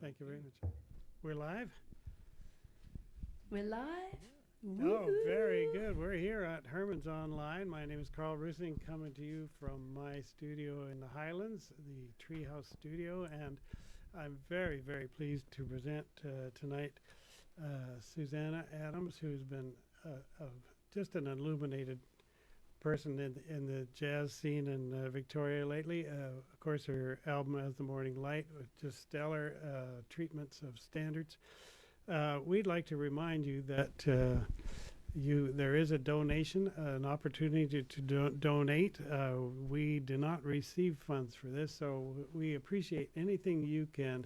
Thank you very much. We're live? We're live? Oh, Woo-hoo. very good. We're here at Hermann's Online. My name is Karel Roessingh, coming to you from my studio in the Highlands, the Treehouse Studio, and I'm very, very pleased to present tonight Susannah Adams, who's been just an illuminated person in the jazz scene in Victoria lately. Of course, her album As the Morning Light was just stellar treatments of standards. We'd like to remind you that there is a donation, an opportunity to donate. We do not receive funds for this, so we appreciate anything you can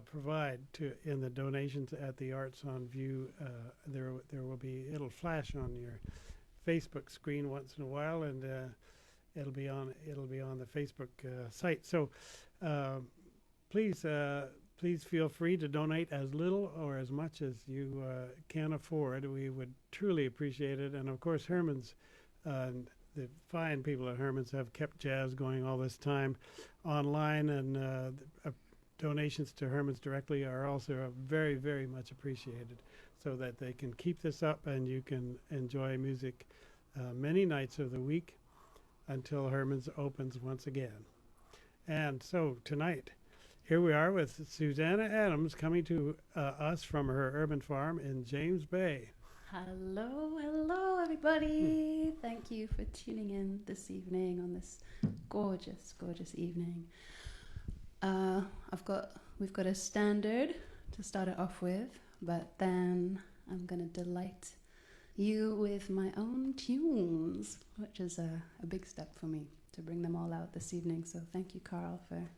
provide in the donations at the Arts on View. There will be, it'll flash on your Facebook screen once in a while, and it'll be on the Facebook site. So please feel free to donate as little or as much as you can afford. We would truly appreciate it. And of course, Herman's, the fine people at Herman's have kept jazz going all this time online, and donations to Herman's directly are also very, very much appreciated, so that they can keep this up and you can enjoy music many nights of the week until Herman's opens once again. And so tonight, here we are with Susannah Adams, coming to us from her urban farm in James Bay. Hello, everybody. Thank you for tuning in this evening on this gorgeous, gorgeous evening. We've got a standard to start it off with, but then I'm going to delight you with my own tunes, which is a big step for me to bring them all out this evening. So thank you, Karel, for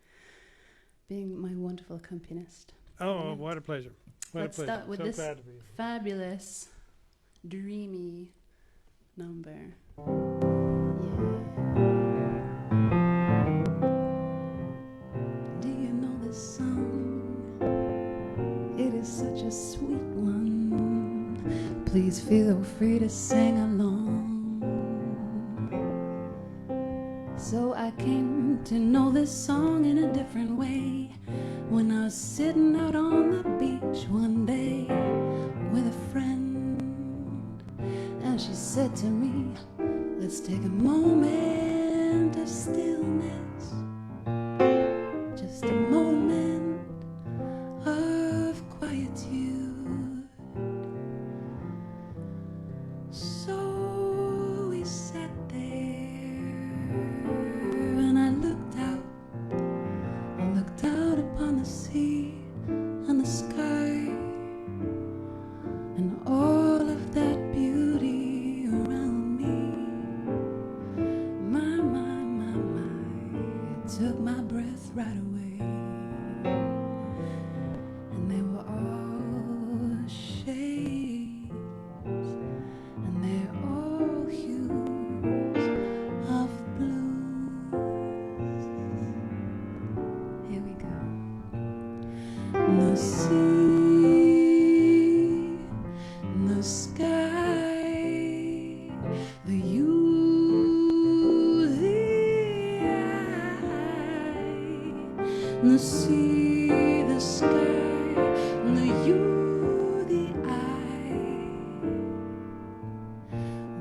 being my wonderful accompanist. Oh, Yeah. what a pleasure. Let's start with So this glad to be here. fabulous, dreamy number. Do you know this song? It is such a sweet one. Please feel free to sing along. So I came to know this song in a different way when I was sitting out on the beach one day with a friend, and she said to me, let's take a moment of stillness, just a moment of quietude. So we sat there, and I looked out upon the sea and the sky and all of that beauty around me. My, it took my breath right away. And they were all shades, and they're all hues of blue. Here we go. The sea, the sky, the you, the I. The sea, the sky, the you, the I.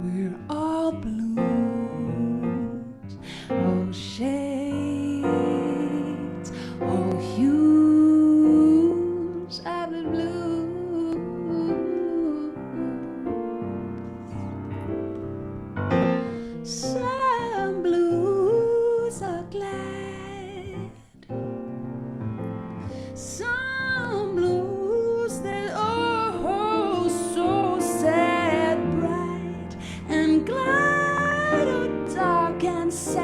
We're all blues, all shades, all hues of the blue. Some blues are glad, some blues that oh so sad, bright and glad, or dark and sad.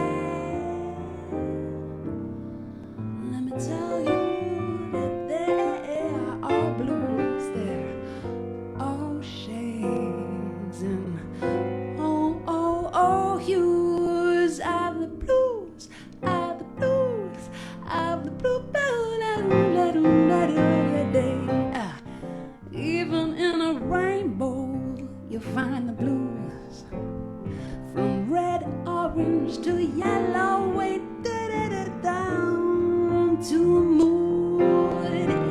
Let me tell you that they are all blues, they're all shades and oh hues of the blues, of the blues, of the blue. Even in a rainbow, you'll find the blues, from red, orange to yellow, way down to mood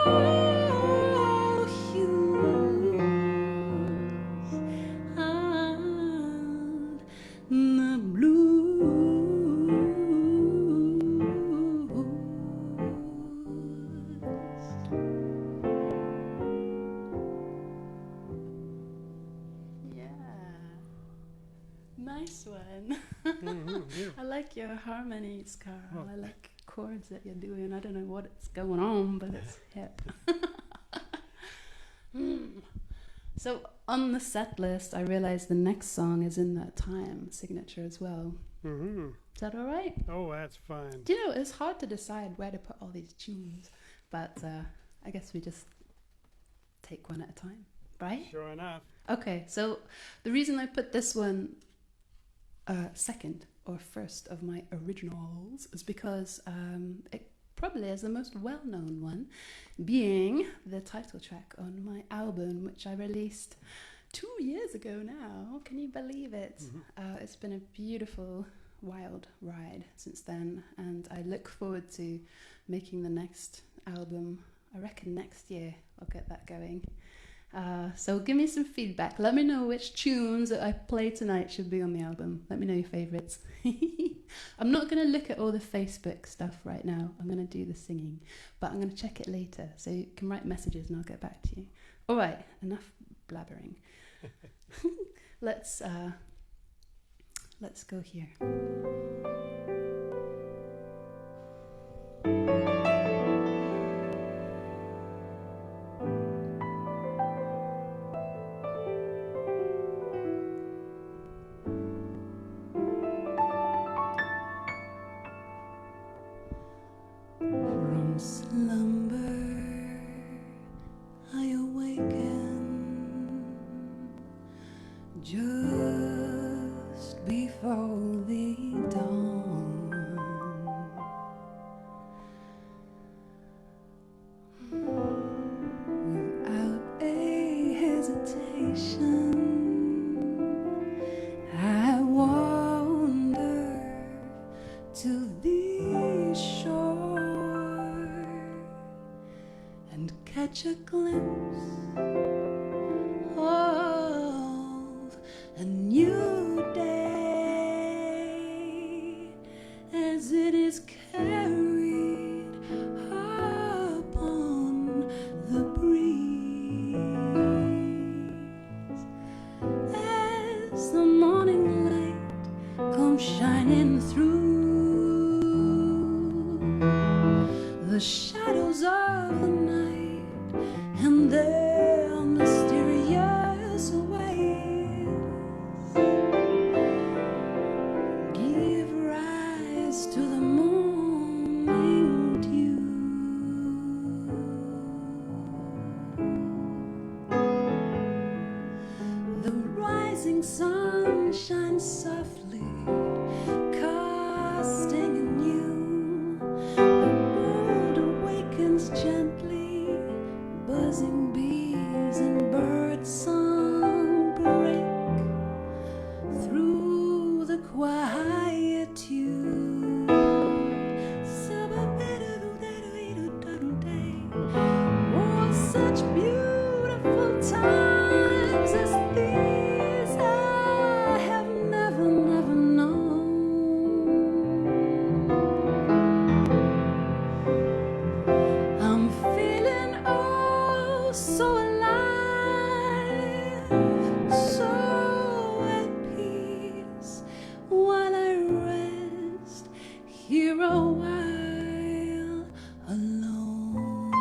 all hues and the Yeah. Nice one. I like your harmonies, Karel. Oh. I like chords that you're doing. I don't know what's going on, but it's hip. So on the set list, I realized the next song is in that time signature as well. Is that all right? Oh, that's fine. Do you know, it's hard to decide where to put all these tunes, but I guess we just take one at a time, right? Sure enough. Okay, so the reason I put this one second or first of my originals is because it probably is the most well-known one, being the title track on my album, which I released 2 years ago now. Can you believe it? It's been a beautiful, wild ride since then, and I look forward to making the next album. I reckon next year I'll get that going. So give me some feedback. Let me know which tunes that I play tonight should be on the album. Let me know your favourites. I'm not going to look at all the Facebook stuff right now. I'm going to do the singing, but I'm going to check it later. So you can write messages and I'll get back to you. All right, enough blabbering. Let's go here. From slumber I awaken just before the dawn. Without a hesitation, I wander to the shore and catch a glimpse of a new day as it is carried upon the breeze, as the morning light comes shining through the shadows of the night and their mysterious ways give rise to the morning dew. The rising sun shines softly, casting anew. The world awakens gently, buzzing bees and bird song break through the quietude. Oh, such beautiful times as these I have never known. I'm feeling oh so alive, so at peace, while I rest here a while alone.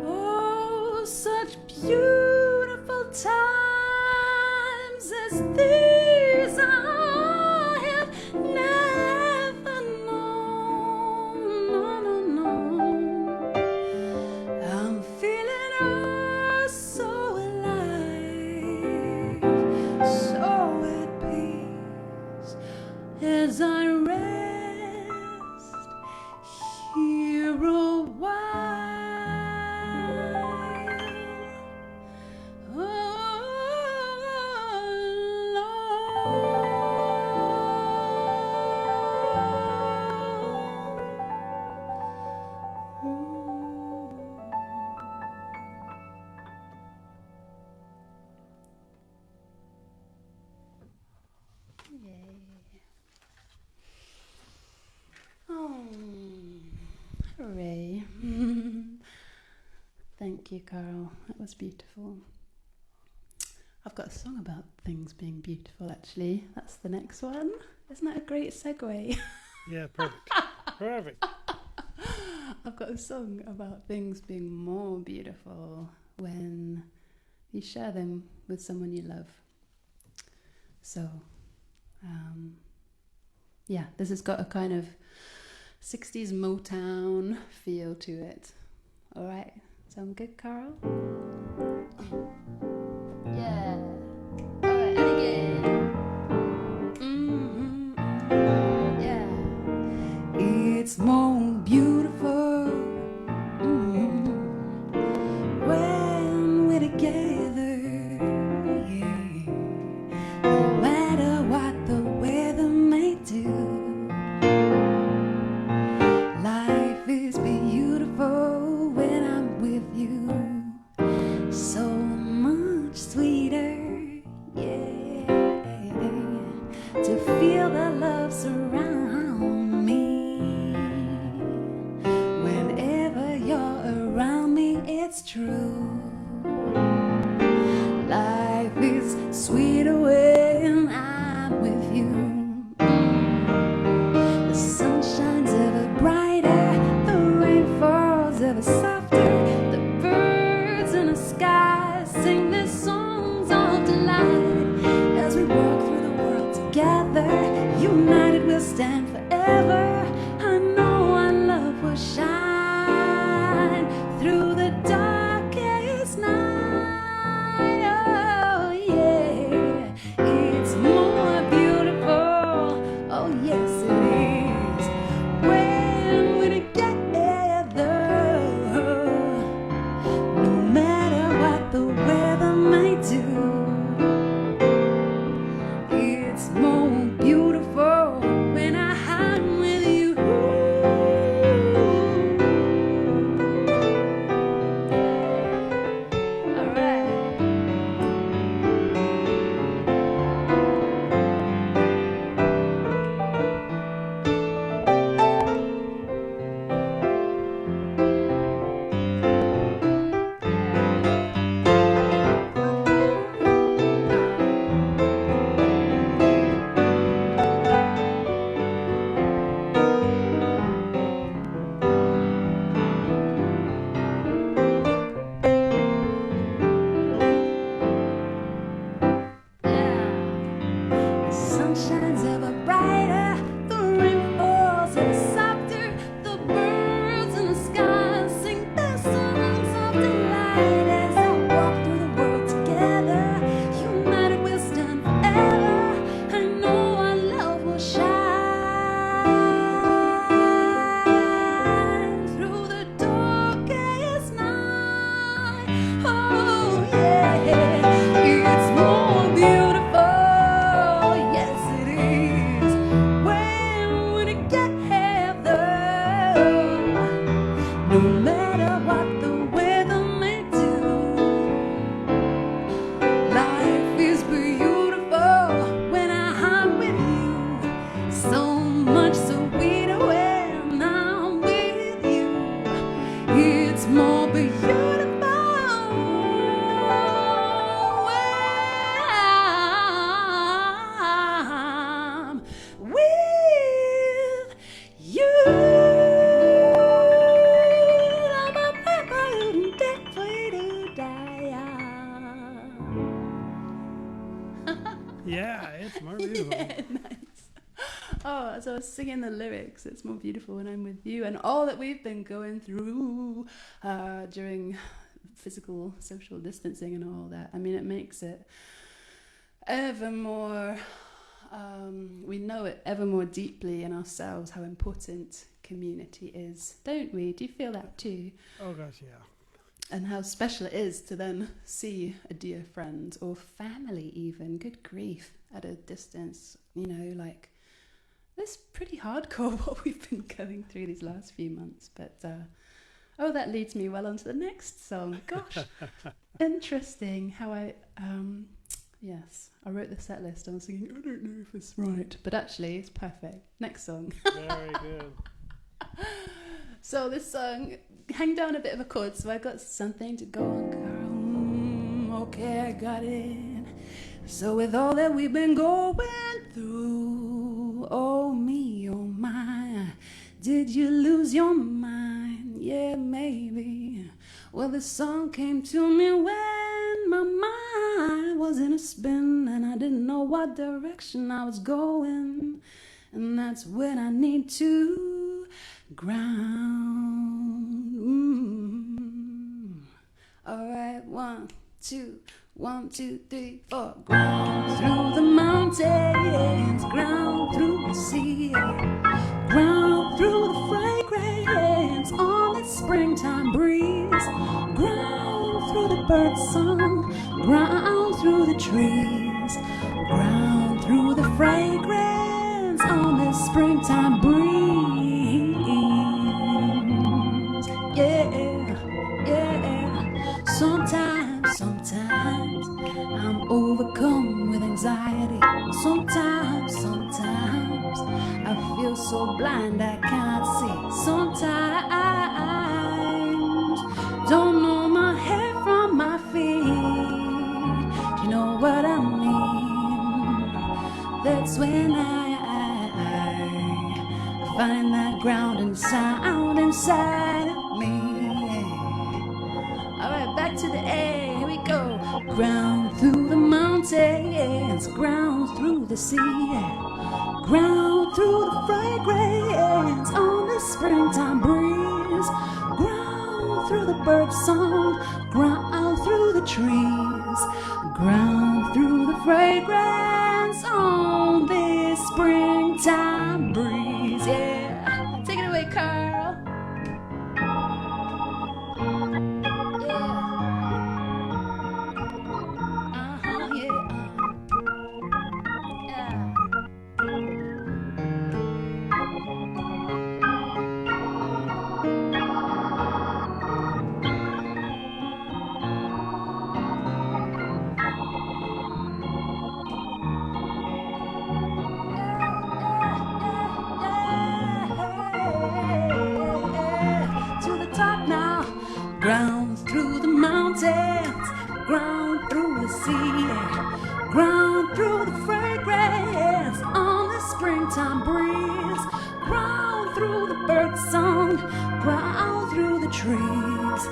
Oh, such beautiful times as these I have never known. No. I'm feeling oh so alive, story. Thank you, Karel. That was beautiful. I've got a song about things being beautiful, actually. That's the next one. Isn't that a great segue? Yeah, perfect. Perfect. I've got a song about things being more beautiful when you share them with someone you love. So, yeah, this has got a kind of 60s Motown feel to it. All right, sound good, Karel? Yeah. All right, and again. Yeah. It's more beautiful when we're together. Yeah. No matter what the weather may do, life is beautiful when I'm with you. So much sweeter, yeah, to feel the love surround me. Whenever you're around me, it's true. Life is sweeter when I'm with you. The sun shines ever brighter, the rain falls ever softer, the birds in the sky sing their songs of delight. As we walk through the world together, united we'll stand forever. I know our love will shine through the darkest night. Oh yeah, it's more beautiful. Oh yes it is when we're together. No matter what the weather may do, it's more beautiful when I'm with you. All right. The sun shines ever brighter, the rain falls ever softer, the birds in the sky sing their songs of delight. As I walk through the world together, united we'll stand forever. I know our love will shine through the darkest night. Oh yeah, it's more beautiful. Yes, it is when we're together. No matter what the weather may do, life is beautiful when I'm with you. So much sweeter when I'm with you. It's more beautiful when I'm with you. Yeah, it's more beautiful. Yeah, nice. Oh, so I was singing the lyrics. It's more beautiful when I'm with you, and all that we've been going through during physical social distancing and all that. I mean, it makes it ever more. We know it ever more deeply in ourselves how important community is, don't we? Do you feel that too? Oh gosh, yeah. And how special it is to then see a dear friend or family even, good grief, at a distance. You know, like, it's pretty hardcore what we've been going through these last few months. But, oh, that leads me well on to the next song. Gosh, interesting how yes, I wrote the set list. I was thinking, I don't know if it's right. But actually, it's perfect. Next song. Very good. So this song, hang down a bit of a chord, so I got something to go on, girl. Okay, I got it. So with all that we've been going through, oh me, oh my, did you lose your mind? Yeah, maybe. Well, this song came to me when my mind was in a spin and I didn't know what direction I was going. And that's when I need to ground. All right, 1, 2, 1, 2, 3, 4. Ground through the mountains, ground through the sea, ground through the fragrance on the springtime breeze, ground through the bird song, ground through the trees, ground through the fragrance on the springtime breeze. Yeah. Sometimes I'm overcome with anxiety. Sometimes I feel so blind I cannot see. Sometimes don't know my head from my feet. You know what I mean? That's when I find that grounding sound inside of me. Alright, back to the A, here we go. Ground through the mountains, ground through the sea, ground through the fragrance on the springtime breeze, ground through the bird song, ground through the trees, ground through the fragrance on this springtime breeze. Yeah, take it away, Karel. Ground through the mountains, ground through the sea, ground through the fragrance on the springtime breeze, ground through the bird song, ground through the trees,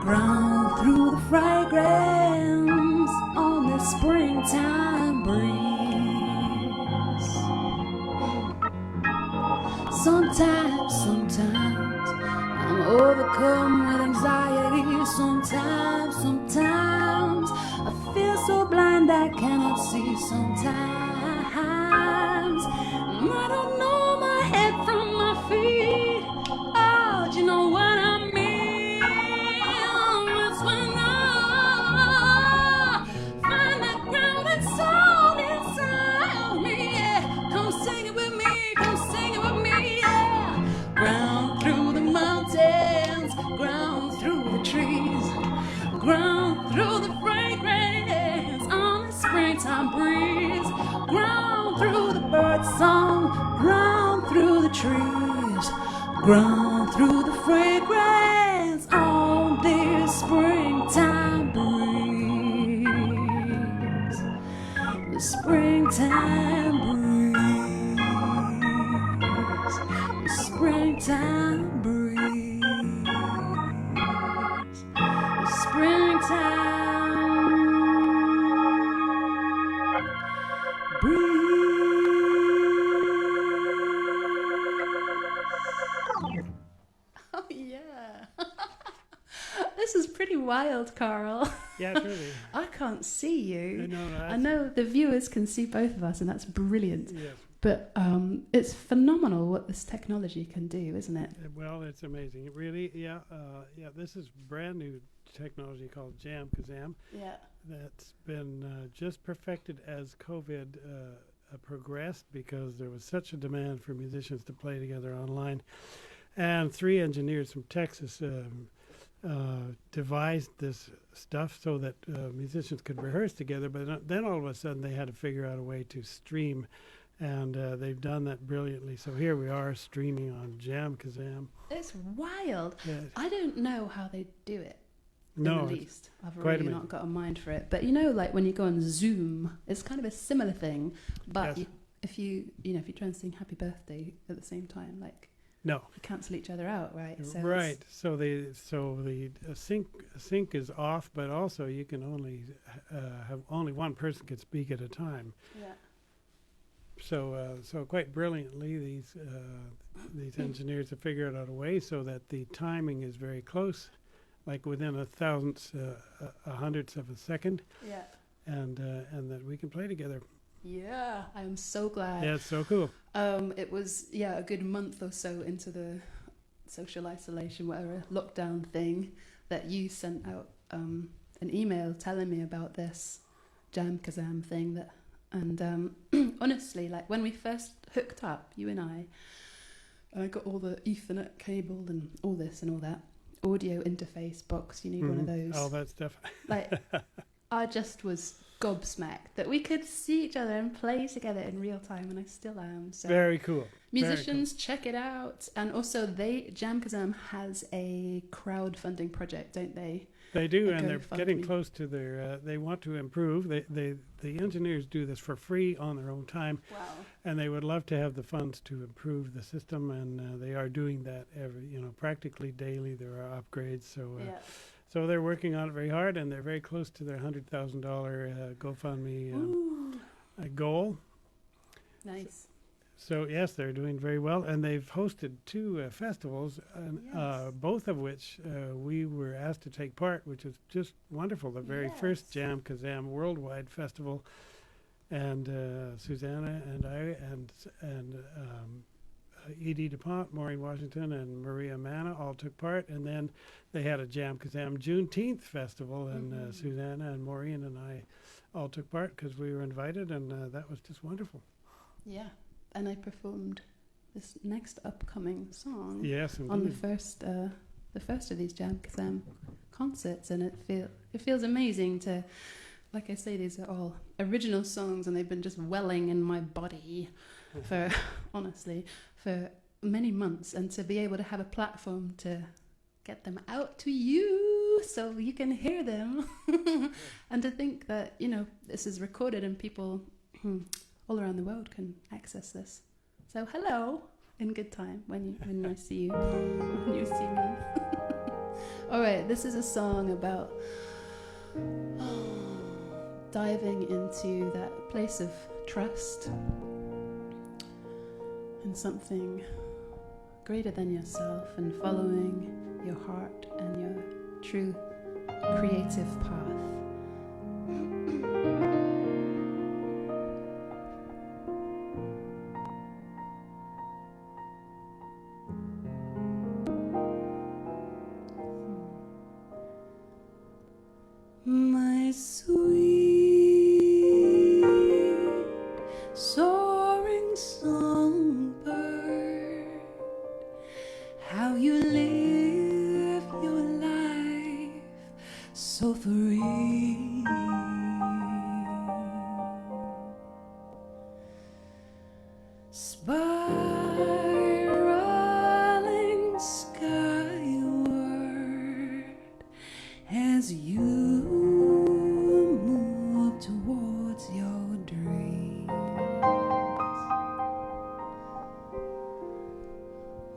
ground through the fragrance on the springtime breeze. Sometimes I'm overcome with anxiety. Sometimes I feel so blind I cannot see. Sometimes I don't know my head from my feet. Oh, do you know what I mean? It's when I find that grounded soul inside of me. Yeah, come sing it with me. Come sing it with me. Yeah, ground through the mountains, ground through the trees, ground through the fragrance on the springtime breeze, ground through the bird song, ground through the trees, ground through the fragrance on this springtime breeze, the springtime breeze, the springtime breeze, the springtime breeze. Oh yeah. This is pretty wild, Karel. Yeah, truly. I can't see you. No, I know the viewers can see both of us, and that's brilliant. Yes. But it's phenomenal what this technology can do, isn't it? Well, it's amazing. It really, yeah. This is brand new technology called Jam Kazam. Yeah. That's been just perfected as COVID progressed, because there was such a demand for musicians to play together online. And 3 engineers from Texas devised this stuff so that musicians could rehearse together. But then all of a sudden they had to figure out a way to stream And they've done that brilliantly. So here we are streaming on Jam Kazam. It's wild. Yeah. I don't know how they do it. No, in the it's least. I've quite really not got a mind for it. But you know, like when you go on Zoom, it's kind of a similar thing. But Yes. if you try and sing Happy Birthday at the same time, like no. you cancel each other out, right? So Right. So the sync is off, but also you can only have only one person can speak at a time. Yeah. So quite brilliantly, these engineers have figured out a way so that the timing is very close, like within a hundredths of a second, Yeah. and that we can play together. Yeah. I'm so glad. Yeah, it's so cool. It was a good month or so into the social isolation, whatever lockdown thing, that you sent out an email telling me about this Jam Kazam thing and honestly, like when we first hooked up, you and I got all the Ethernet cabled and all this and all that audio interface box. You need one of those. All that stuff. Like, I just was gobsmacked that we could see each other and play together in real time, and I still am. So Very cool. musicians, check it out. And also, Jam Kazam has a crowdfunding project, don't they? They do, A and they're getting GoFundMe. close to their. They want to improve. The engineers do this for free on their own time, Wow. and they would love to have the funds to improve the system, and they are doing that practically daily. There are upgrades, so Yeah. so they're working on it very hard, and they're very close to their $100,000 GoFundMe Ooh, goal. nice. So yes, they're doing very well, and they've hosted two festivals, Yes. both of which we were asked to take part, which is just wonderful. The very first Yes. Jam Kazam Worldwide Festival, and Susannah and I and Edie DuPont, Maureen Washington, and Maria Manna all took part, and then they had a Jam Kazam Juneteenth Festival, and Susannah and Maureen and I all took part because we were invited, and that was just wonderful. Yeah. And I performed this next upcoming song Yes, on indeed. the first of these Jam Kazam concerts, and it feels amazing to, like I say, these are all original songs, and they've been just welling in my body for honestly for many months, and to be able to have a platform to get them out to you so you can hear them, and to think that this is recorded and people all around the world can access this. So hello, in good time when I see you, when you see me. All right, this is a song about diving into that place of trust in something greater than yourself, and following your heart and your true creative path. My sweet soaring songbird, how you live your life so free. Spiraling skyward as you move towards your dreams.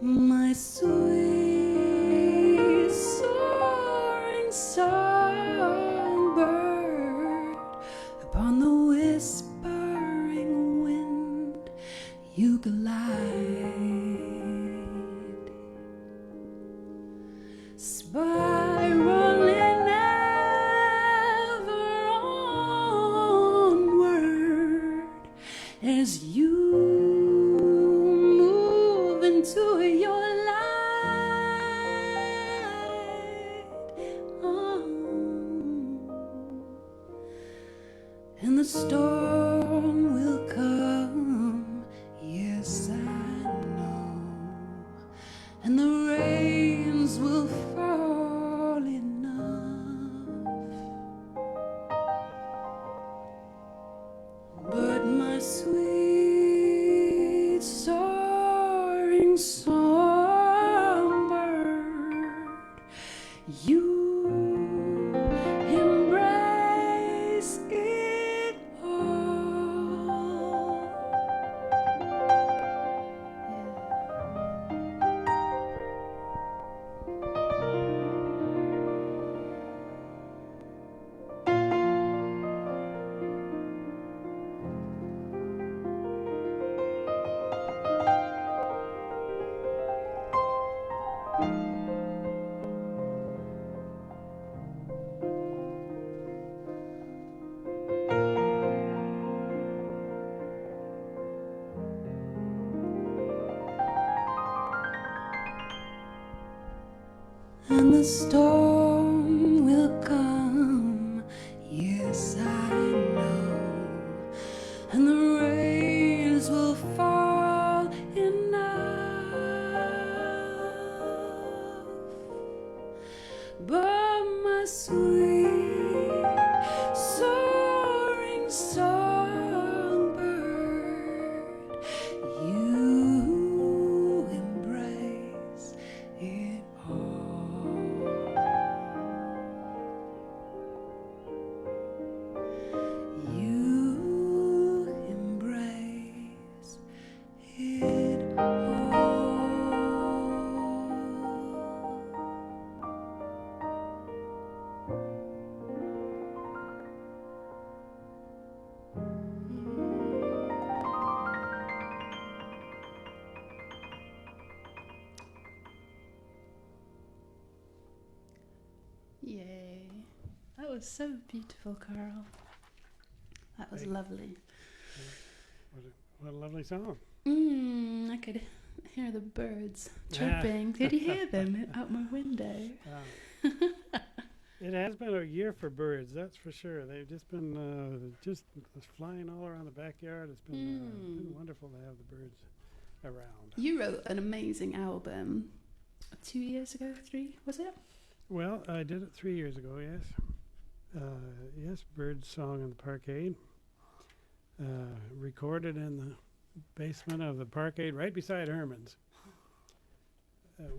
My sweet soaring songbird, upon the whispering wind you glide, spiraling ever onward as you move into your light. Oh. And the storm will come, yes I know, and the rains will fall enough. But my sweet the storm will come, yes I know, and the rains will fall enough. But my sweet soaring songbird, you embrace it all. You embrace it all. Yay. That was so beautiful, Karel. That was Thank you. lovely. What a lovely song. I could hear the birds chirping. Did you hear them out my window? It has been a year for birds, that's for sure. They've just been just flying all around the backyard. It's been wonderful to have the birds around. You wrote an amazing album 2 years ago, 3, was it? Well, I did it 3 years ago, yes. Yes, Bird Song in the Parkade. Recorded in the basement of the Parkade right beside Herman's,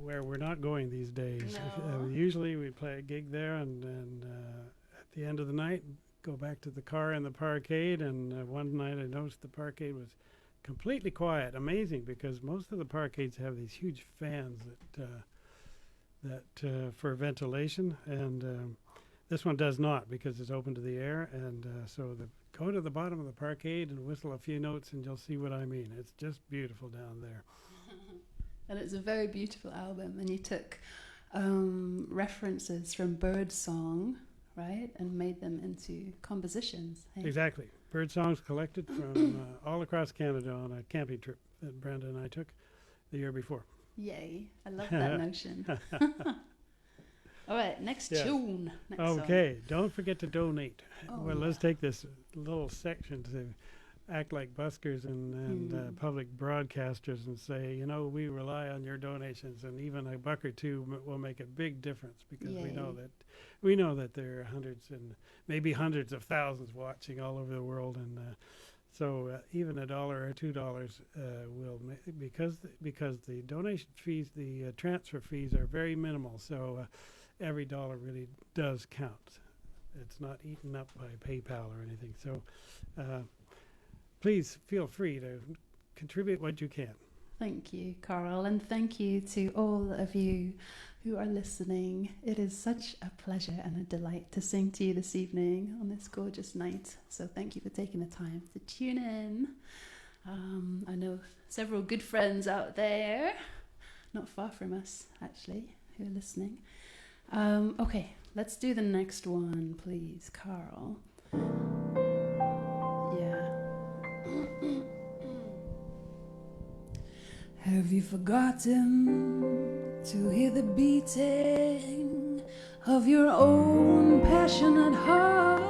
where we're not going these days. No. Usually we play a gig there and at the end of the night go back to the car in the Parkade, and one night I noticed the Parkade was completely quiet. Amazing, because most of the Parkades have these huge fans that for ventilation, and this one does not, because it's open to the air, and so go to the bottom of the Parkade and whistle a few notes and you'll see what I mean. It's just beautiful down there. And it's a very beautiful album, and you took references from bird song, right, and made them into compositions. Hey? Exactly. Bird songs collected from all across Canada on a camping trip that Brenda and I took the year before. Yay, I love that notion. All right, next tune. Next Okay, don't forget to donate. Oh, Well, let's take this little section to act like buskers and public broadcasters and say, you know, we rely on your donations, and even a buck or two will make a big difference, because we know that there are hundreds and maybe hundreds of thousands watching all over the world, and so even $1 or $2 will because the donation fees, the transfer fees are very minimal. So every dollar really does count. It's not eaten up by PayPal or anything. So please feel free to contribute what you can. Thank you, Karel, and thank you to all of you who are listening. It is such a pleasure and a delight to sing to you this evening on this gorgeous night. So thank you for taking the time to tune in. I know several good friends out there, not far from us actually, who are listening. Okay, let's do the next one, please, Karel. Have you forgotten to hear the beating of your own passionate heart?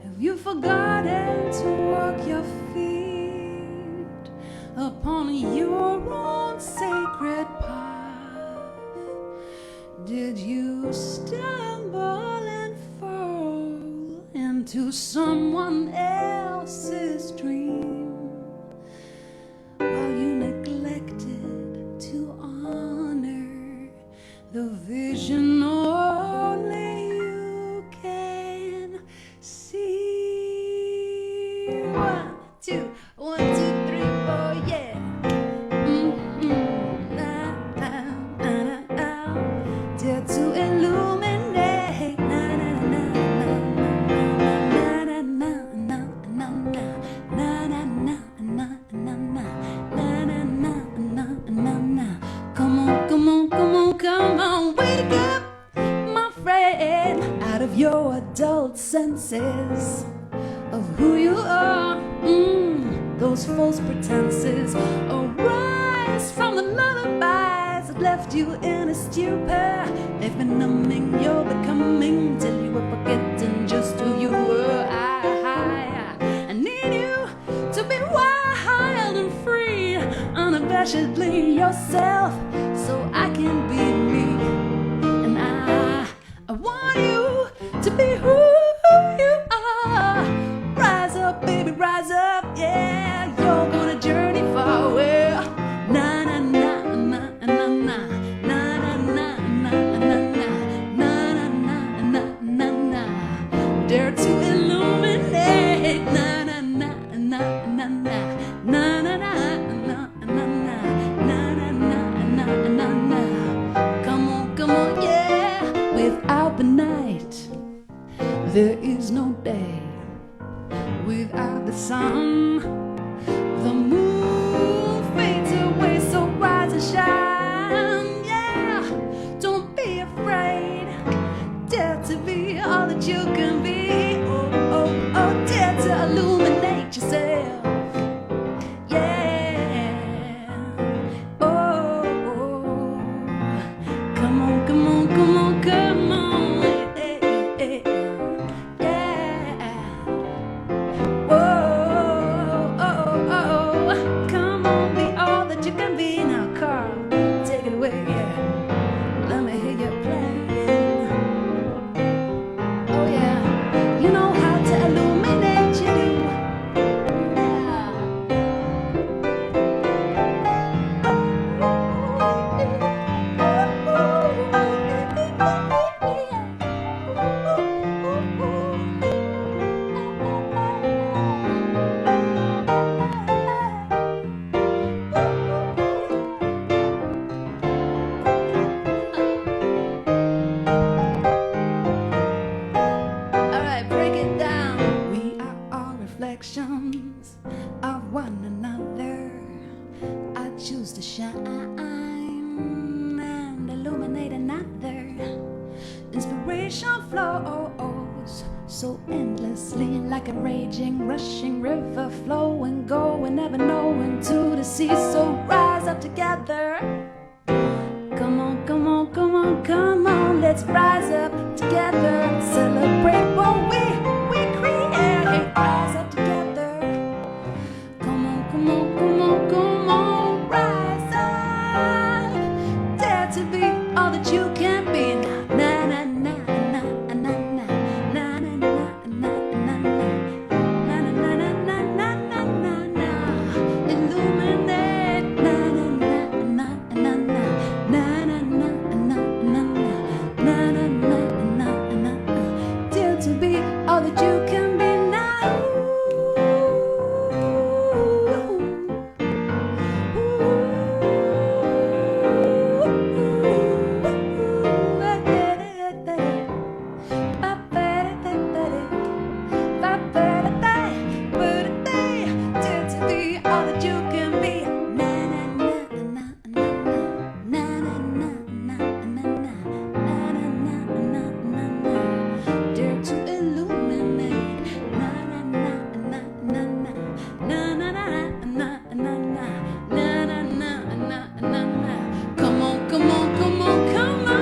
Have you forgotten to walk your feet upon your own sacred path? Did you stumble and fall into someone else's dream? The vision only you can see. 1, 2, 1, 2, 3, 4, yeah. Dare to illuminate. Come on, wake up, my friend, out of your adult senses of who you are. Those false pretenses arise from the lullabies that left you in a stupor. They've been numbing your becoming till you were forgetting just who you were. I need you to be wild and free, unabashedly yourself, so I can be me. And I want you to be who you are. Rise up, baby, rise up, yeah. You're gonna journey far away. Na na na na na na na na na na na na na na. Dare to illuminate. Na na na na na na na na na na na na na. Come on, yeah. Without the night, there is no day. Without the sun, the moon fades away. So rise and shine, yeah. Don't be afraid. Dare to be all that you can be. Oh, oh, oh, dare to illuminate yourself. Yeah. Oh, oh. Come on, come on, come on, come on. Yeah. Yeah. Whoa, oh, oh, oh. Come on, be all that you can be. Now, Karl, take it away. Yeah. Let me hear you playing. Oh yeah, you know how to illuminate, you do. Alright, break it down. We are all reflections of one another. I choose to shine and illuminate another. Inspiration flows so endlessly, like a raging, rushing river, flowing, going, never knowing to the sea. So rise up together. Come on, come on, come on, come on. Let's rise up together. Celebrate what we create. Rise up together. Come on, come on, come on, come on. Rise up. Dare to be all that you can be. Na na na na na na na na na na na na na na na. Illuminate. Na na na na na na na na na na na na na. Dare to be all that you can be now. Dare to be all that you can be. Na na na na na na na na na na na na na. Dare to illuminate. Na na na na na na na na na na na na. Come on, come on, come on, come on.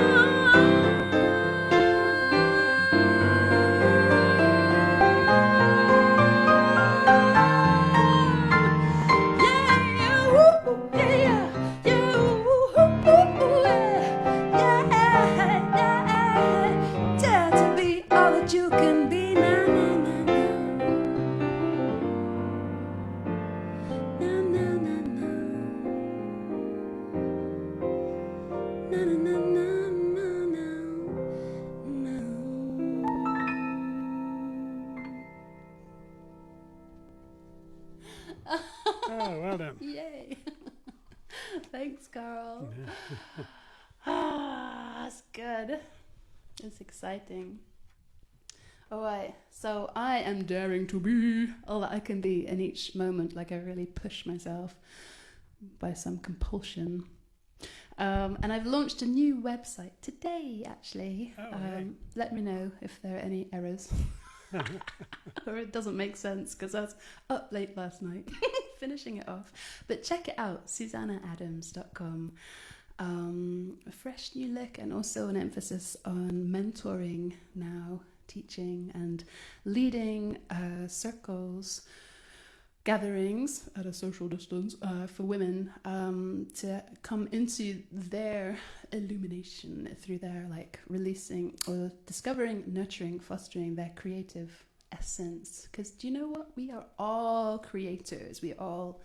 Dare to be all that you can be. Na na na na. Na na na na. Na na na na na na. Oh, well done. Yay. Thanks, Karel. That's good. It's exciting. Alright, so I am daring to be all that I can be in each moment, like I really push myself by some compulsion. And I've launched a new website today, actually. Oh, okay. Let me know if there are any errors. Or it doesn't make sense, because I was up late last night finishing it off. But check it out, susannahadams.com. A fresh new look, and also an emphasis on mentoring now, teaching and leading circles, gatherings at a social distance for women to come into their illumination through their like releasing or discovering, nurturing, fostering their creative essence. Because do you know what? We are all creators. We all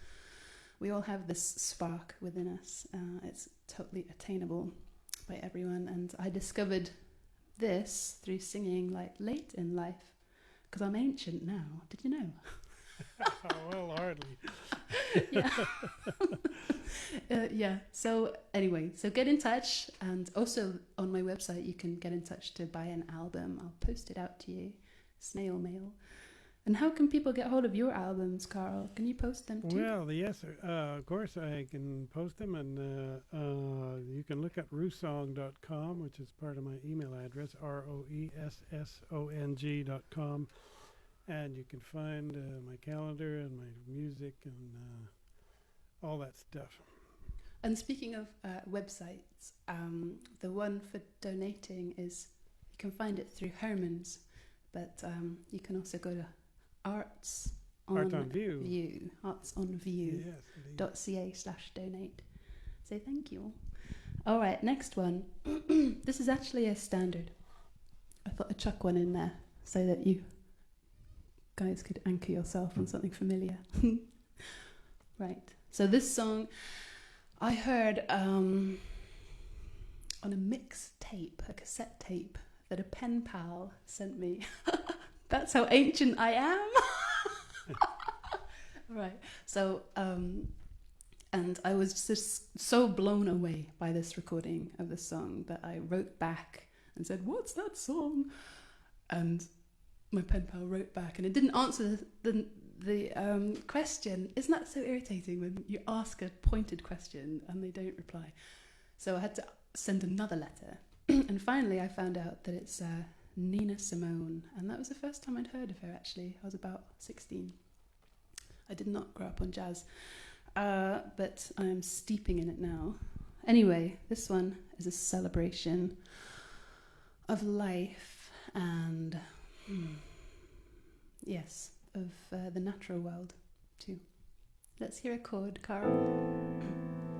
have this spark within us. It's totally attainable by everyone. And I discovered this through singing like late in life, because I'm ancient now. Did you know? Well, hardly. Yeah. Yeah. So anyway, so get in touch, and also on my website you can get in touch to buy an album. I'll post it out to you, snail mail. And how can people get hold of your albums, Karel? Can you post them too? Well, yes, of course I can post them, and you can look at roessong.com, which is part of my email address, roessong.com, and you can find my calendar and my music and all that stuff. And speaking of websites, the one for donating is, you can find it through Hermann's, but you can also go to artsonview.ca/donate. Say thank you. All right, next one. This is actually a standard. I thought I'd chuck one in there so that you guys could anchor yourself on something familiar. Right. So this song I heard on a mixtape, a cassette tape that a pen pal sent me. That's how ancient I am. Right. So, and I was just so blown away by this recording of the song that I wrote back and said, "What's that song?" And my pen pal wrote back, and it didn't answer the question. Isn't that so irritating when you ask a pointed question and they don't reply? So I had to send another letter. And finally I found out that it's Nina Simone, and that was the first time I'd heard of her. Actually, I was about 16. I did not grow up on jazz, but I am steeping in it now. Anyway, this one is a celebration of life and yes, of the natural world too. Let's hear a chord, Karel.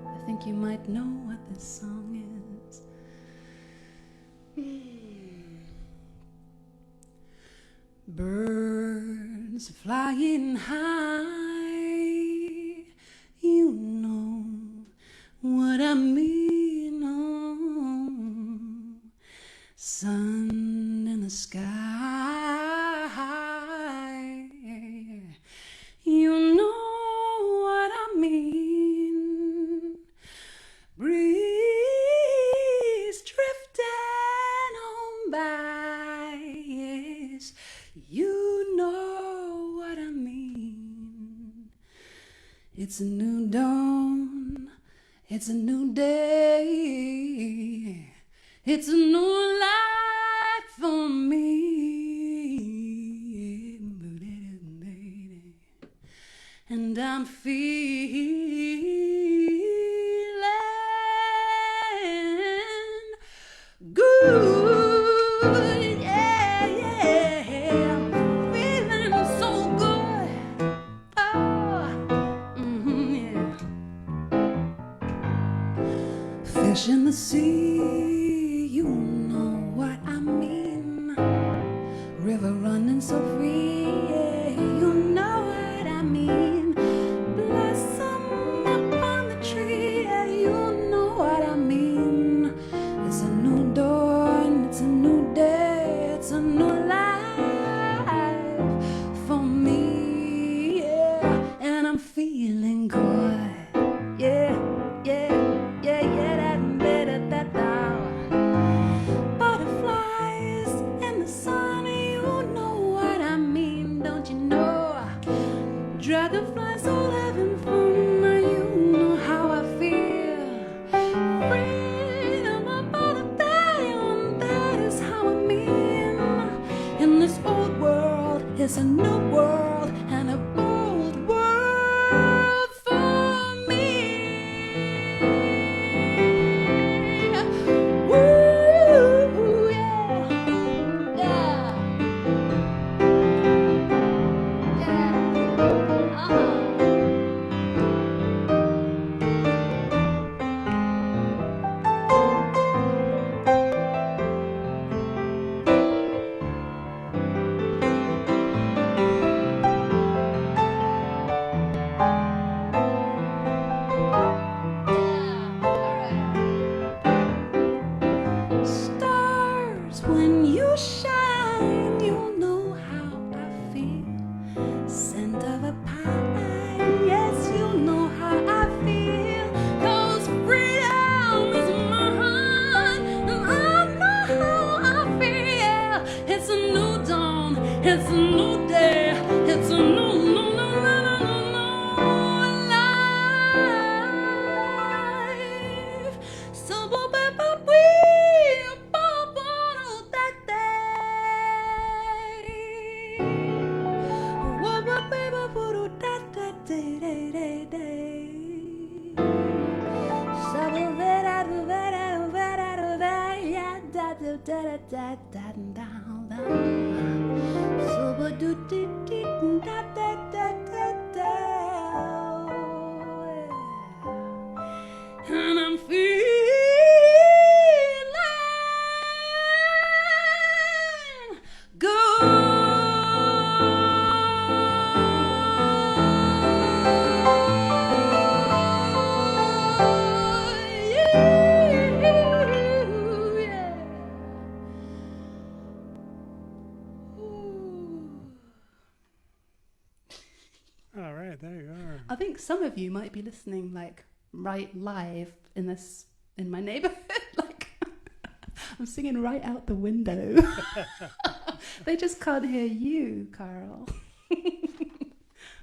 I think you might know what this song is. Birds flying high, you know what I mean. Oh, sun in the sky, you know what I mean. Breeze drifting on by, yes, you know what I mean. It's a new dawn, it's a new day, it's a new life for me. And I'm feeling good, yeah, yeah. I'm feeling so good. Oh, yeah. Fish in the sea, you know what I mean. River running so free, yeah, you know what I mean. Blossom upon the tree, yeah, you know what I mean. It's a new dawn, it's a new day, it's a new life for me, yeah. And I'm feeling good, yeah, yeah, yeah, yeah, that butterflies in the sun, you know what I mean, don't you know? Dragonflies all having fun, you know how I feel. Freedom about a day, that is how I mean. In this old world, it's a new world and a bold world for me. da da da da da. So ba do dee dee da da da da da. And I'm feeling good. All right, there you are. I think some of you might be listening like right live in my neighborhood. Like I'm singing right out the window. They just can't hear you, Karel.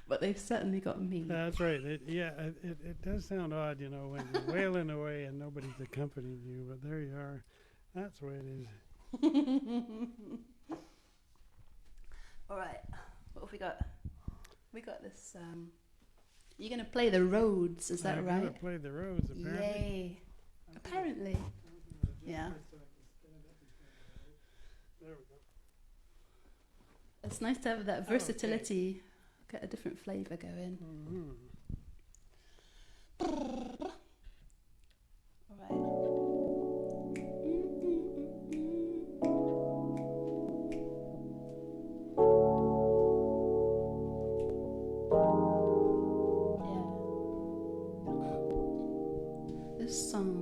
But they've certainly got me. That's right. It does sound odd, you know, when you're wailing away and nobody's accompanying you, but there you are. That's the way it is. All right, what have we got? We got this. You're going to play the Rhodes, is that I'm right? going to play the Rhodes, apparently. Yay. Apparently. Yeah. There we go. It's nice to have that versatility, get a different flavour going. Mm-hmm. All right. This song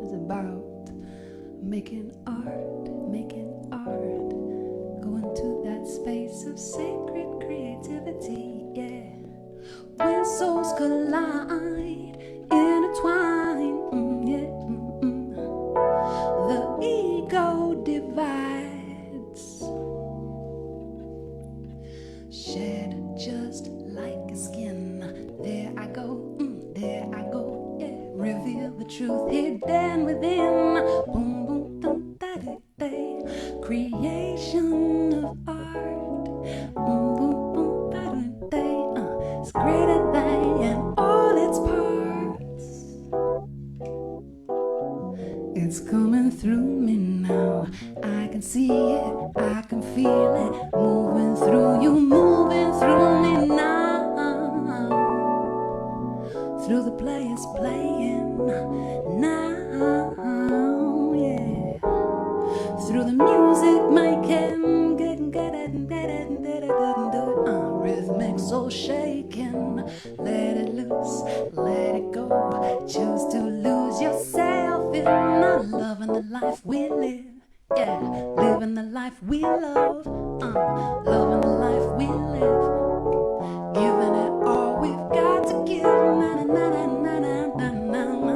is about making art, going to that space of sacred creativity, yeah. When souls collide, intertwine, the ego divides, shed just like a skin. There I go, yeah. Reveal the truth hidden within. Boom, boom, dum, da, da, da. Creation of art. Boom, boom, boom, da, da, da. It's greater than all its parts. It's coming through me now. I can see it, I can feel it. Moving through you, moving through me now. Through the players playing now, yeah. Through the music making, rhythmic soul shaking. Let it loose, let it go. Choose to lose yourself in the love and the life we live. Yeah, living the life we love, loving the life we live. Giving it all we've got to give. Na, na, na, na, na, na, na, na.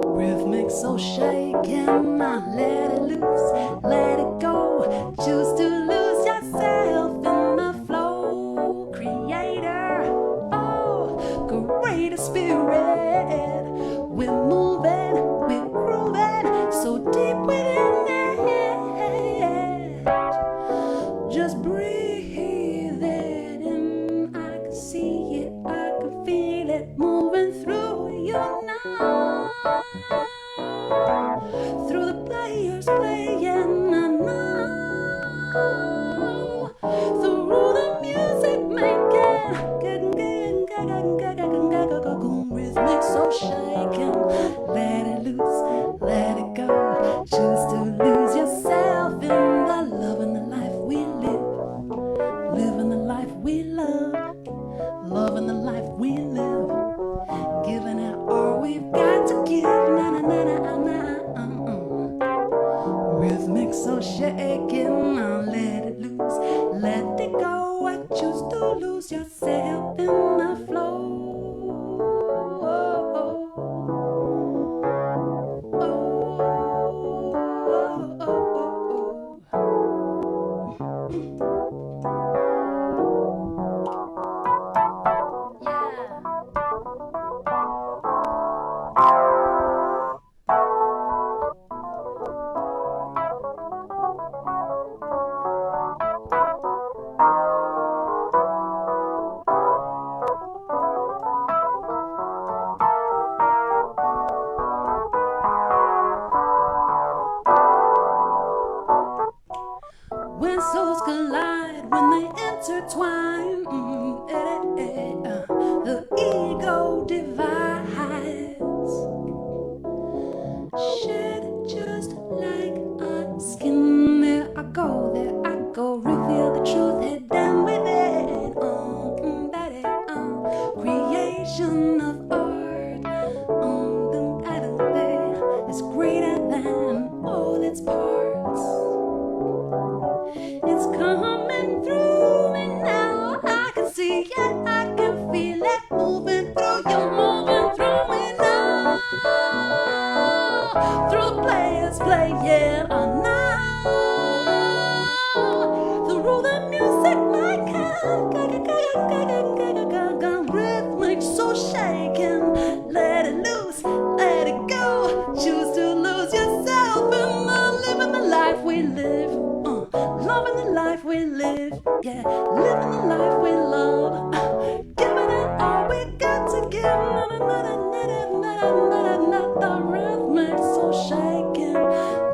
Rhythmic soul shaking. Let it loose, let it go. Choose to lose yourself in the flow. Creator, oh, greater spirit. We're moving, we're grooving so deep within it. Just breathe it in. See it, I can feel it moving through you now. Through the players playing now. Through the music making. Rhythmic soul shaking. Let it loose, let it go. Choose to lose yourself in the love and the life we live. Living the life we love. Loving the life we live, giving it all we've got to give. Na na na na na. Rhythmic soul shaking, let it loose, let it go. I choose to lose yourself in the flow. yeah, I can feel it moving through you, moving through me now. Through the players playing all night. Through the music like rhythmic, so shaking. Let it loose, let it go. Choose to lose yourself in the living the life we live. Loving the life we live, yeah, living the life we love, giving it all we got to give. The rhythm so shaking.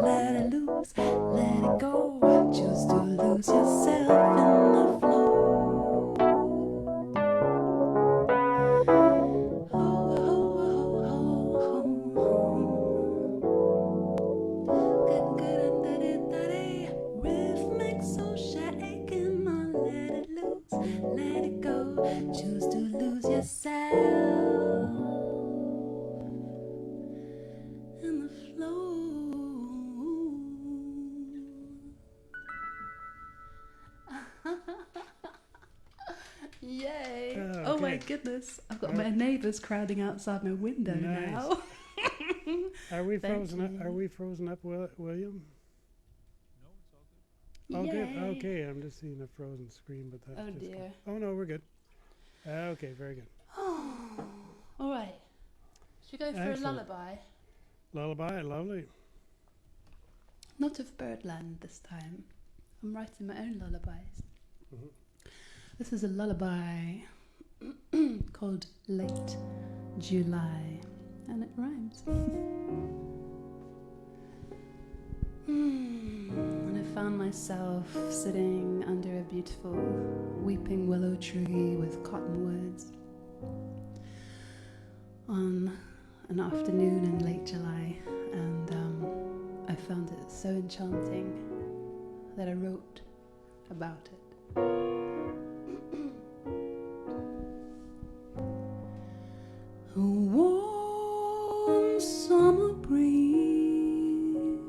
Let it loose, let it go. Choose to lose yourself in the flow. Rhythmic so shaking. Let it loose, let it go. Choose to lose yourself in the flow. Yay! Oh my goodness! I've got my neighbours crowding outside my window now. Are we frozen up? Are we frozen up, William? No, it's all good. Oh, good. Yay. Okay, I'm just seeing a frozen screen, but that's Oh just dear. cool. Oh no, we're good. Okay, very good. All right. Should we go for Excellent. a lullaby? Lullaby, lovely. Not of Birdland this time. I'm writing my own lullabies. Mhm. This is a lullaby called Late July, and it rhymes. And I found myself sitting under a beautiful weeping willow tree with cottonwoods on an afternoon in late July, and I found it so enchanting that I wrote about it. A warm summer breeze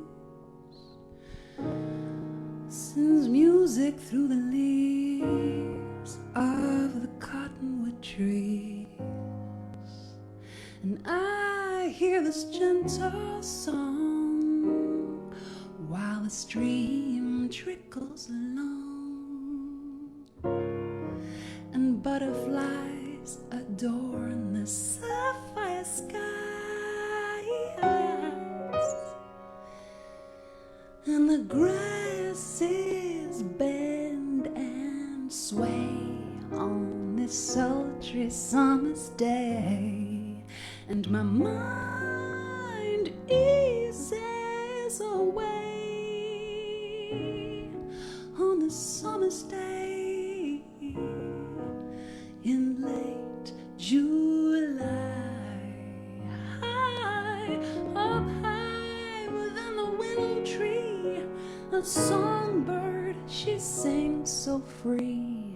sends music through the leaves of the cottonwood trees, and I hear this gentle song while the stream trickles along, and butterflies adorn the sapphire skies, and the grasses bend and sway on this sultry summer's day, and my mind eases away on the summer's day in late July. High, up high within the willow tree, a songbird, she sings so free,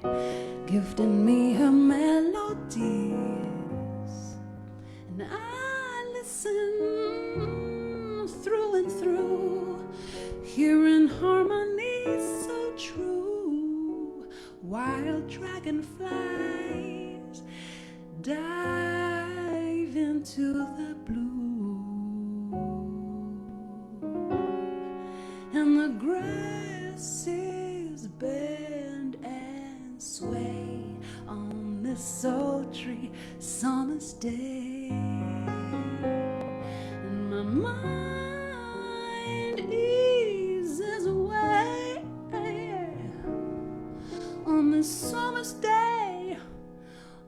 gifting me her melodies, and I listen through and through, hearing harmonies so true, while dragonflies dive into the blue, and the grasses bend and sway on this sultry summer's day, and my mind eases away on this summer's day.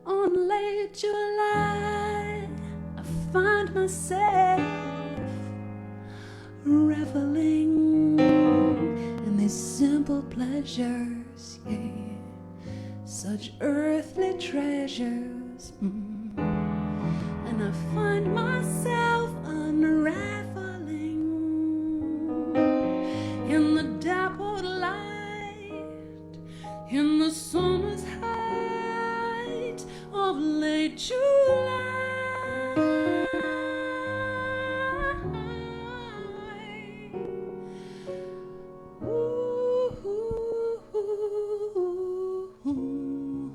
On late July, I find myself reveling in these simple pleasures, yeah, such earthly treasures, and I find myself unraveling in the dappled light, in the summer's height of late July. Ooh, ooh, ooh, ooh.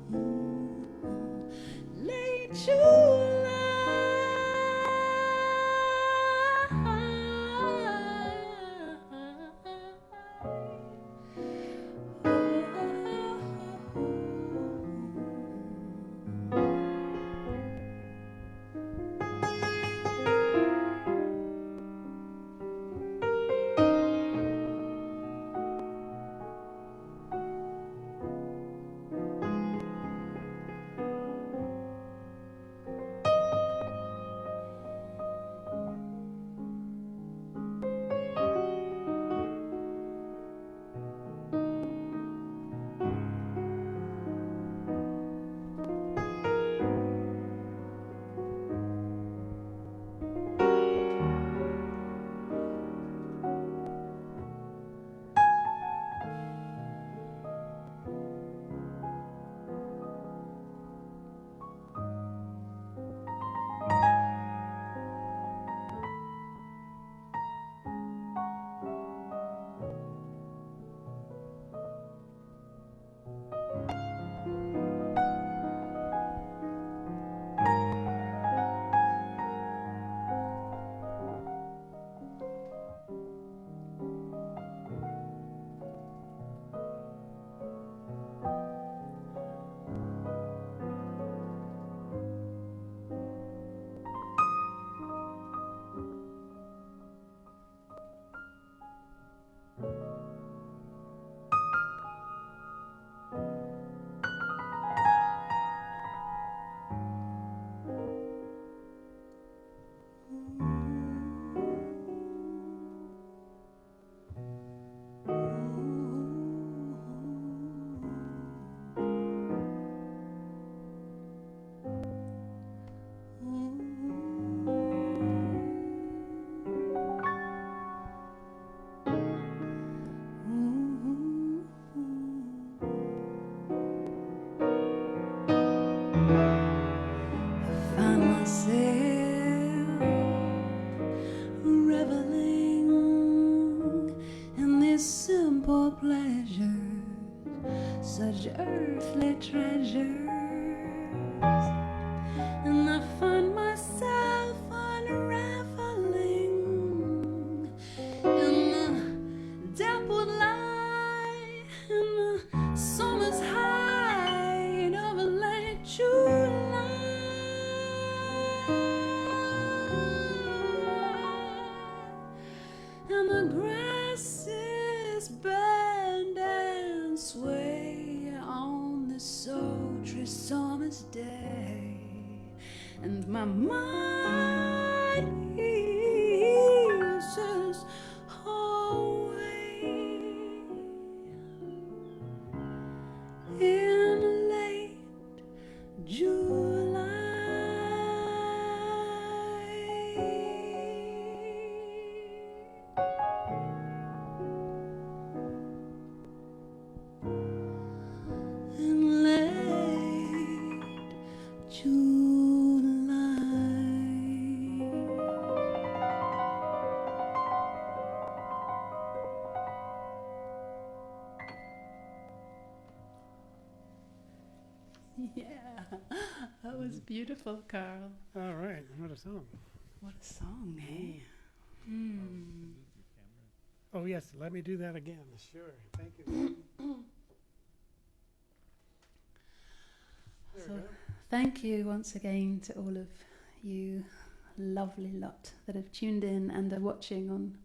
Such earthly treasures, and I find myself unraveling in the dappled light, in the summer's height of a late July, and the grasses bend and sway on this sultry summer's day, and my mind eases away in late July. In late July. Yeah, that was beautiful, Karel. All right, what a song. What a song, eh? Oh, yes, let me do that again. Sure, thank you. There So, we go. thank you once again to all of you lovely lot that have tuned in and are watching on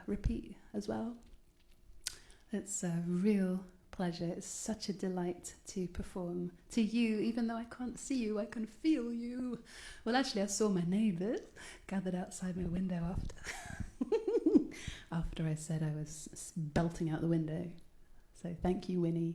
repeat as well. It's a real pleasure. It's such a delight to perform to you, even though I can't see you, I can feel you. Well, actually, I saw my neighbours gathered outside my window after I said I was belting out the window. So thank you, Winnie.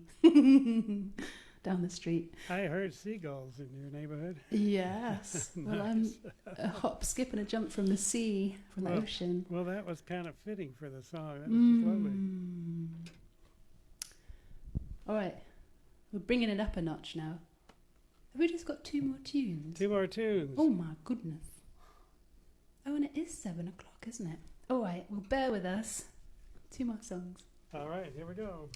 Down the street. I heard seagulls in your neighborhood. Yes. Well, I'm Nice. a hop, skip, and a jump from the sea, from the ocean. Well, that was kind of fitting for the song. That was lovely. All right. We're bringing it up a notch now. Have we just got 2 more tunes? 2 more tunes. Oh, my goodness. Oh, and it is 7 o'clock, isn't it? All right. Well, bear with us. 2 more songs. All right, here we go.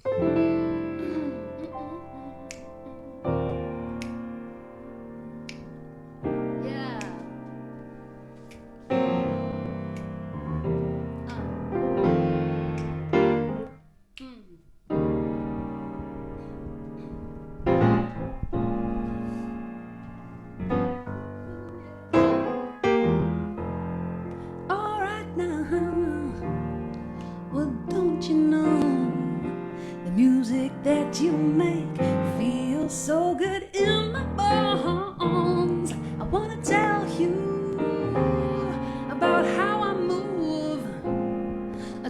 so good in my bones. I wanna tell you about how I move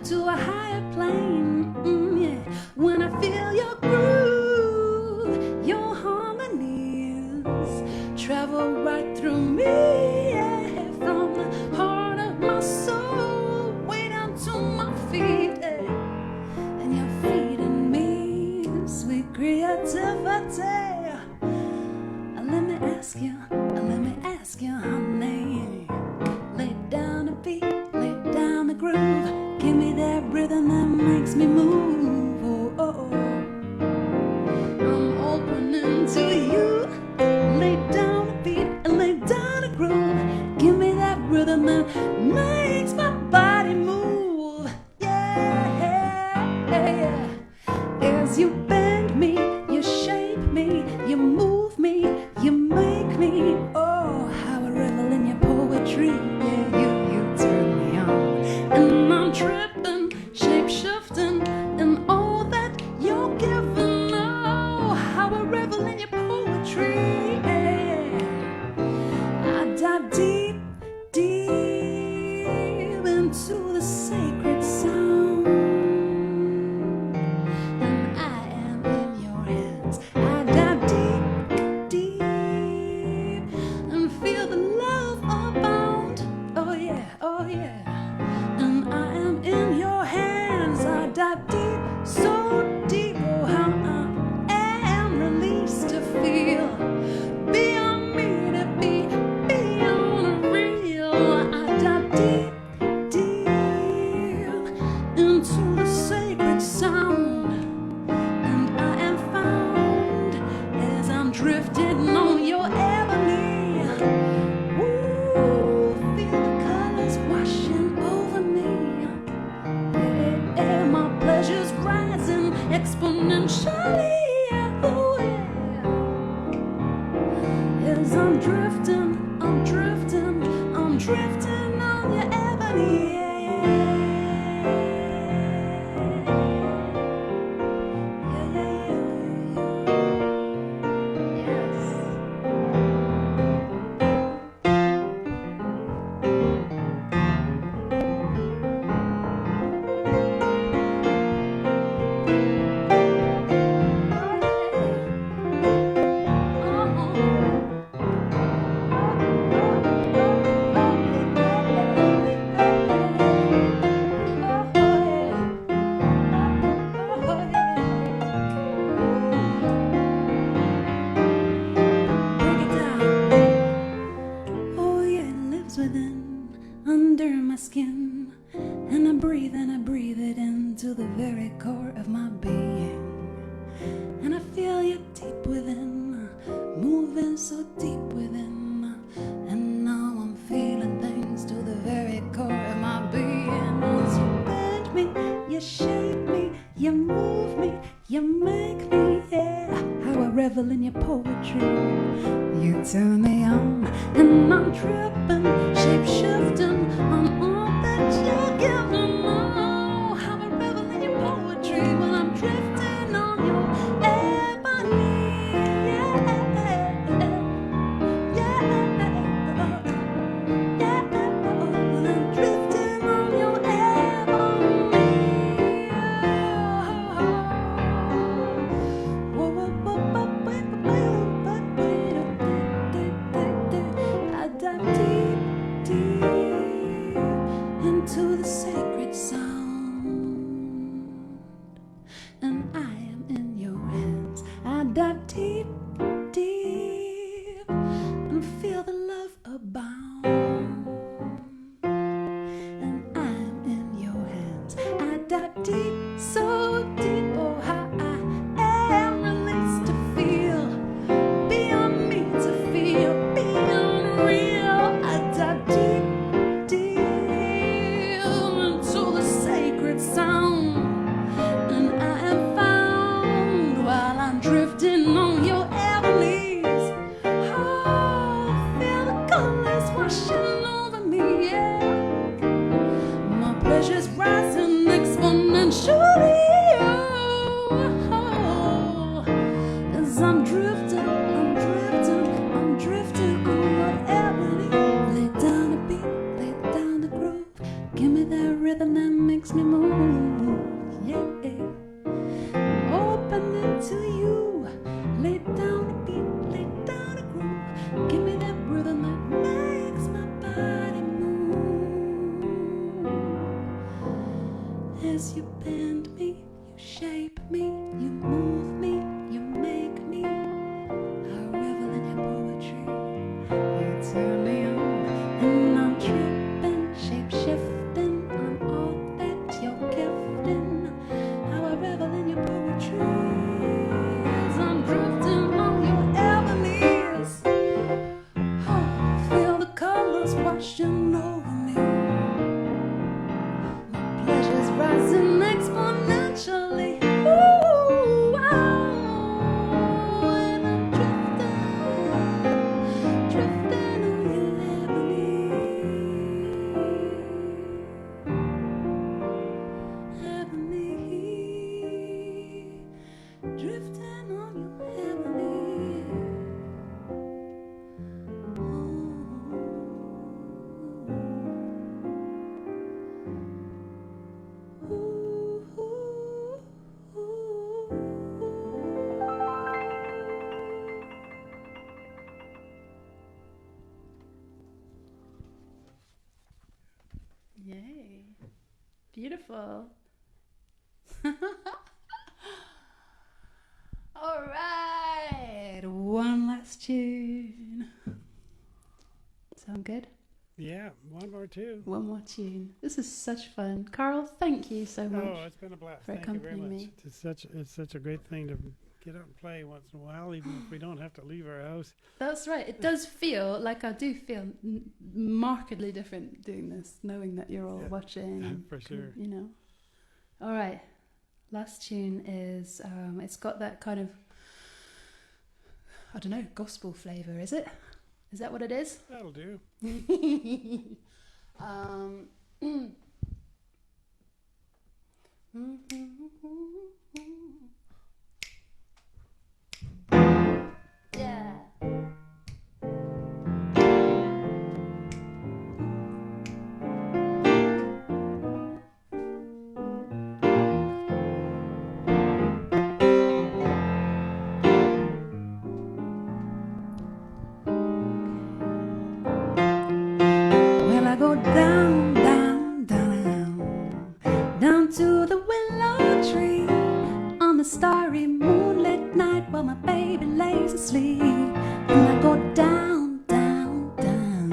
to a higher plane. Yeah. When I feel your groove, your harmonies travel right through me, yeah. From the heart of my soul way down to my feet, yeah. And you're feeding me sweet creativity. Let me ask you, honey. Lay down the beat, lay down the groove. Give me that rhythm that makes me move. Oh, oh, oh. I'm opening to you. Lay down the beat and lay down the groove. Give me that rhythm that makes my body move. Yeah. As you bend me, you shape me, you move me, you make me. Oh, how I revel in your poetry. Yeah, you turn me on. And I'm tripping, shape-shifting, and all that you're giving. Oh, how I revel in your poetry. Yeah. I dive deep, deep into the sacred sound. And I am in your hands. I dive deep, deep, and feel the love abound. Oh yeah, oh yeah. And I am in your hands. I dive deep, so deep. Oh, how I am released to feel beyond me, to be beyond real. I dive deep, deep into the sacred sound. And I am found as I'm drifting on your ebony. Ooh, feel the colors washing over me. Yeah, my pleasure's rising exponentially. Oh, yeah. As I'm drifting, I'm drifting, I'm drifting on your ebony. Oh yeah, it lives within, under my skin. And I breathe it into the very core of my being. And I feel you deep within, moving so deep within. And now I'm feeling things to the very core of my being. As you bend me, you shape me, you move me, you make me, yeah. How I revel in your poetry. You turn me on, and I'm tripping, shape-shifting on all that you're giving. Oh, how I revel in your poetry when I'm drifting on your ebony. Yeah, yeah, yeah. When I'm drifting on your ebony. I dive deep, deep into the sacred I'm drifting on whatever it is. Lay down the beat, lay down the groove. Give me that rhythm that makes me move. Yeah. Opening to you. Lay down the beat, lay down the groove. Give me that rhythm that makes my body move. As you bend me, you shape me, you move me, you make me. I revel in your poetry. You turn me on, and I'm tripping, shape-shifting on all that you're gifting. How I revel in your poetry. As I'm drifting on your ebonies. Oh, feel the colors washing over me. My pleasure's rising exponentially. Ooh, wow. And I'm drifting on your ebony, drifting on your ebony. Yay. Beautiful. All right. One last tune. Sound good? Yeah, one or two. One more tune. This is such fun. Karel, thank you so much. Oh, it's been a blast. for Thank you very accompanying much. me. It's such a great thing to get out and play once in a while, even if we don't have to leave our house. That's right. It does feel like I do feel markedly different doing this, knowing that you're all Yeah, watching. and for sure. You know. All right. Last tune is, it's got that kind of, I don't know, gospel flavour, is it? Is that what it is? That'll do. Yeah. Well, I go down, down, down, down to the willow tree on the starry moonlit night while my baby lays asleep. And I go down, down, down,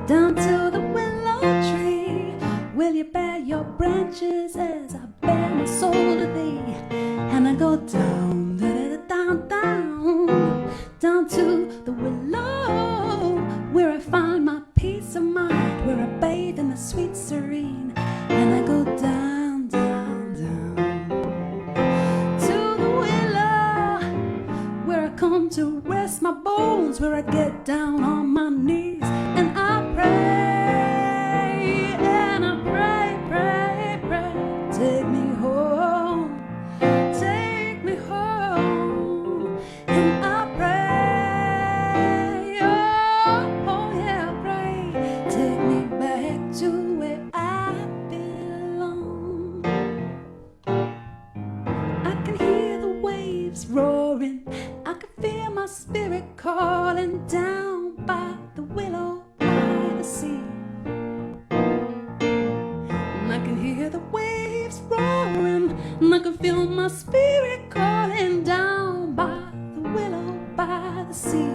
down to the willow tree. Will you bear your branches as I bear my soul to thee? And I go down, down, down, down to the willow, where I find my peace of mind, where I bathe in the sweet serene. And I go down, down, down to the willow, where I come to rest my bones, where I get down on my knees and I pray, and I pray, pray, pray. Take me home, take me home. And I pray, oh yeah, I pray. Take me back to where I belong. I can hear the waves roaring, I can feel my spirit calling down by the willow by the sea. And I can hear the waves roaring, and I can feel my spirit calling down by the willow by the sea.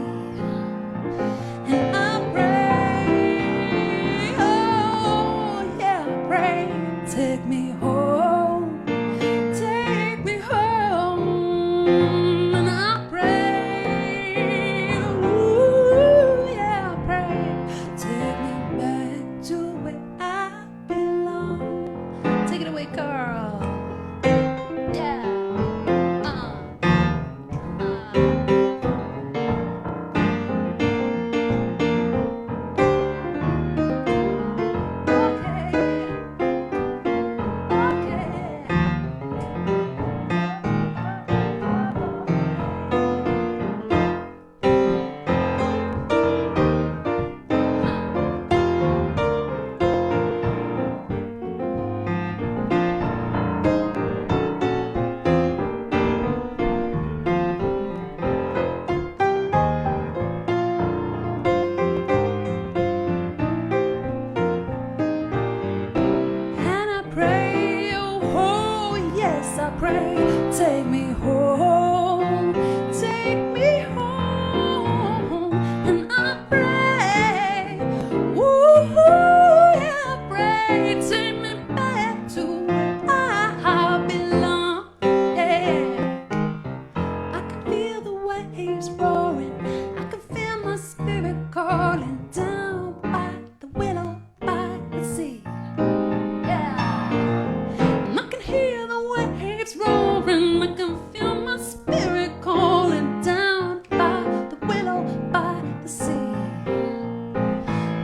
And I pray, oh yeah, I pray. Take me home, take me home. And I pray, ooh yeah, I pray. Take me back to where I belong. Take it away, Karel. Yeah. waves roaring. I can feel my spirit calling down by the willow by the sea. Yeah, and I can hear the waves roaring. I can feel my spirit calling down by the willow by the sea.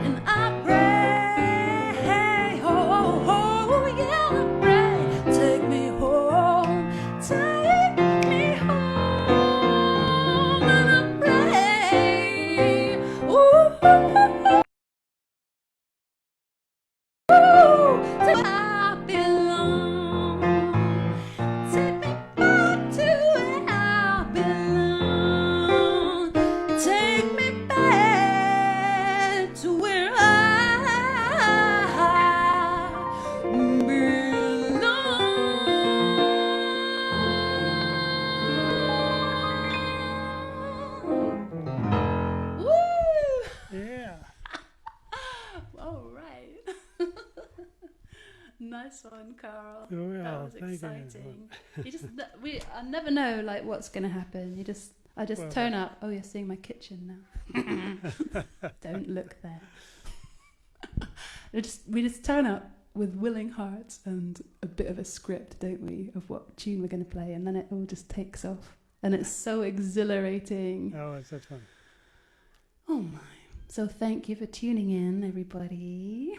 And I pray, oh, oh, yeah, I pray, take me home, take me home. And I pray, ooh, to where I belong. Take me back to where I belong. Take me back to where I belong. Woo! Yeah. All right. Nice one, Karel. Oh, That well, was thank you. exciting. You just, I never know like what's gonna happen. I just Well, turn up. Oh, you're seeing my kitchen now. Don't look there. We just turn up with willing hearts and a bit of a script, don't we, of what tune we're gonna play, and then it all just takes off, and it's so exhilarating. Oh, it's such fun. Oh my. So thank you for tuning in, everybody.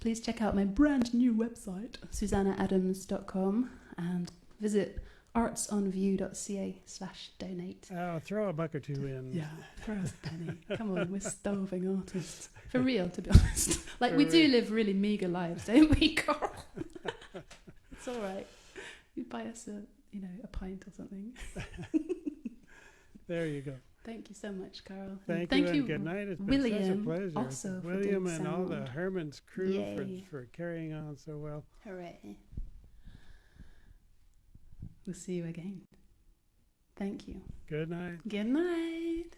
Please check out my brand new website, susannahadams.com, and visit artsonview.ca/donate. Oh, throw a buck or two in. Yeah, throw us a penny. Come on, we're starving artists. For real, to be honest. Like, For we do real. live really meagre lives, don't we, Carl? It's all right. You buy us a pint or something. There you go. Thank you so much, Carl. Thank you and good night. It's been such a William, pleasure. also for William doing and all the sound. Hermann's crew Yay. for carrying on so well. Hooray. We'll see you again. Thank you. Good night. Good night.